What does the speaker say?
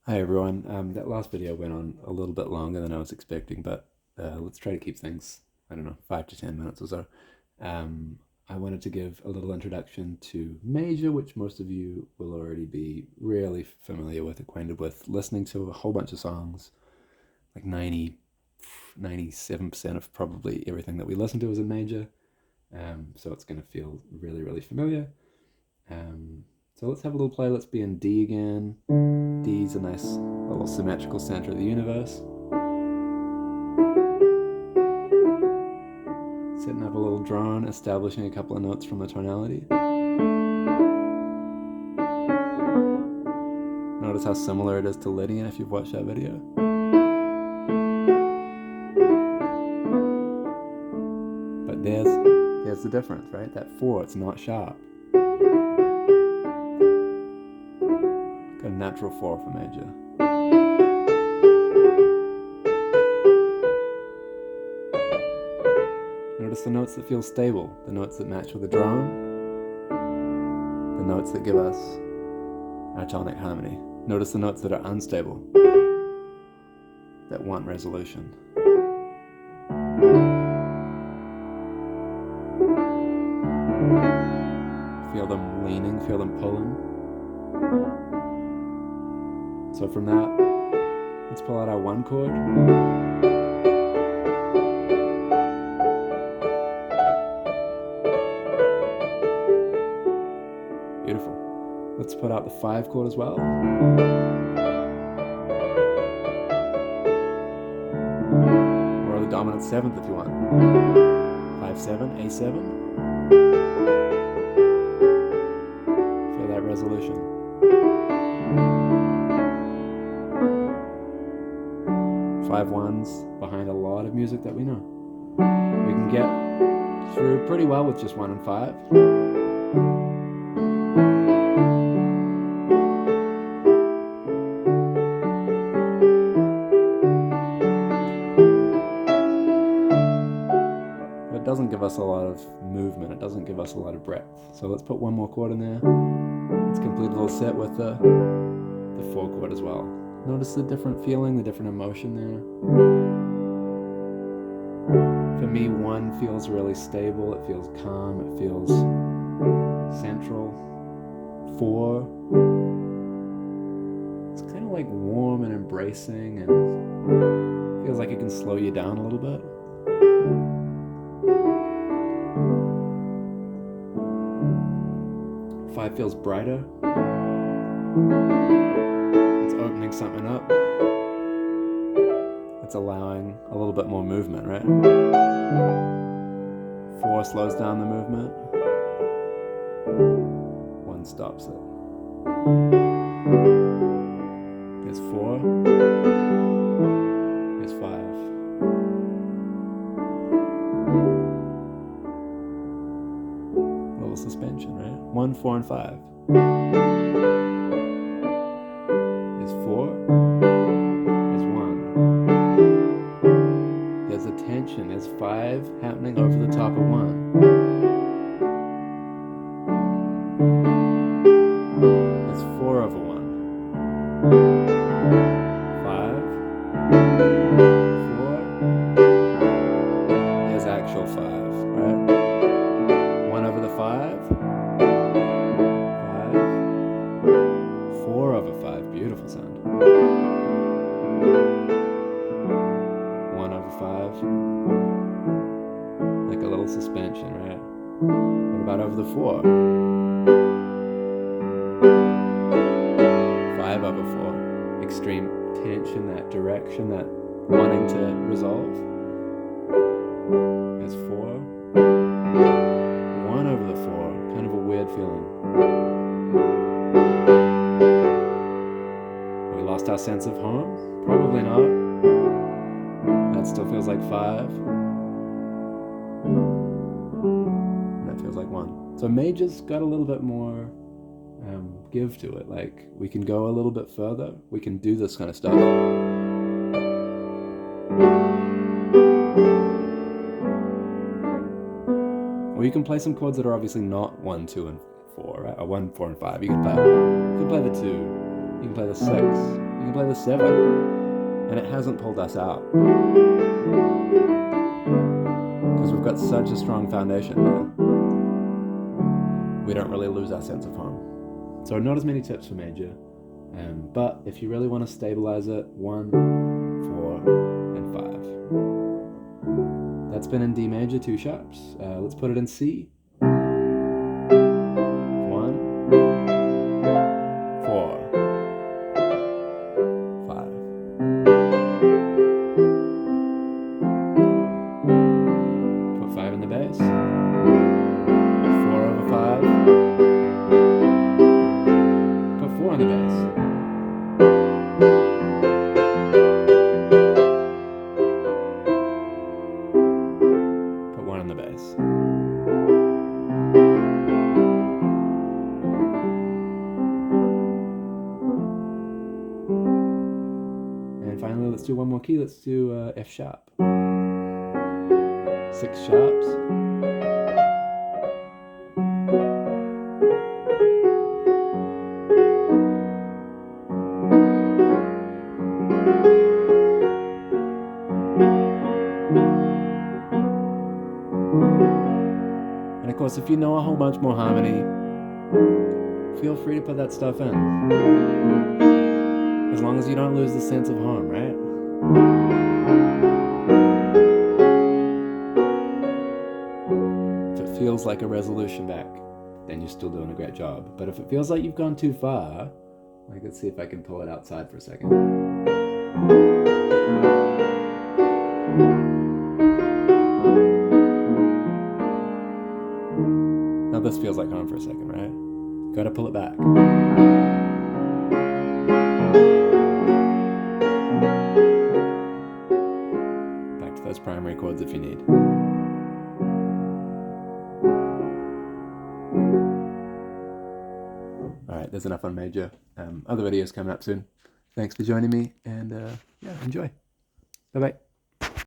Hi everyone. That last video went on a little bit longer than I was expecting, but let's try to keep things, I don't know, 5 to 10 minutes or so. I wanted to give a little introduction to major, which most of you will already be really familiar with, acquainted with, listening to a whole bunch of songs. Like 97% of probably everything that we listen to is a major. So it's going to feel really, really familiar. So let's have a little play. Let's be in D again. D is a nice little symmetrical center of the universe. Setting up a little drone, establishing a couple of notes from the tonality. Notice how similar it is to Lydian if you've watched that video. But there's the difference, right? That 4, it's not sharp. Got a natural 4 for major. Notice the notes that feel stable, the notes that match with the drone, the notes that give us our tonic harmony. Notice the notes that are unstable, that want resolution. Feel them leaning, feel them pulling. So from that, let's pull out our 1 chord. Beautiful. Let's put out the 5 chord as well. Or the dominant 7th if you want. 5-7, A7. Feel that resolution. 5 1s behind a lot of music that we know. We can get through pretty well with just 1 and 5. But it doesn't give us a lot of movement, it doesn't give us a lot of breadth. So let's put 1 more chord in there. Let's complete a little set with the 4 chord as well. Notice the different feeling, the different emotion there. For me, 1 feels really stable, it feels calm, it feels central. 4, it's kind of like warm and embracing, and feels like it can slow you down a little bit. 5 feels brighter. It's opening something up. It's allowing a little bit more movement, right? 4 slows down the movement. 1 stops it. There's 4. There's 5. A little suspension, right? 1, 4, and 5. There's 4. There's 1. There's a tension. There's 5 happening over the top of 1. There's 4 over 1. 5. 4. There's actual 5, right? 1 over the 5. 4 over 5, beautiful sound. 1 over 5, like a little suspension, right? What about over the 4? 5 over 4, extreme tension, that direction, that wanting to resolve. There's 4. 1 over the 4, kind of a weird feeling. Lost our sense of home? Probably not. That still feels like 5. And that feels like 1. So major's got a little bit more give to it. Like, we can go a little bit further. We can do this kind of stuff. Or you can play some chords that are obviously not 1, 2, and 4, right? Or 1, 4, and 5. You can play the 2. You can play the 6. You can play the 7, and it hasn't pulled us out. Because we've got such a strong foundation there. We don't really lose our sense of home. So not as many tips for major, but if you really want to stabilize it, 1, 4, and 5. That's been in D major, 2 sharps. Let's put it in C. 1, 4, 5. Put 5 in the bass. 4 over 5. Put 4 in the bass. Put 1 in the bass. And finally, let's do one more key. Let's do F sharp. 6 sharps. And of course, if you know a whole bunch more harmony, feel free to put that stuff in. As long as you don't lose the sense of home, right? If it feels like a resolution back, then you're still doing a great job. But if it feels like you've gone too far, like, let's see if I can pull it outside for a second. Now this feels like home for a second, right? Gotta pull it back. Back to those primary chords if you need. Alright, there's enough on major. Other videos coming up soon. Thanks for joining me, and yeah, enjoy. Bye-bye.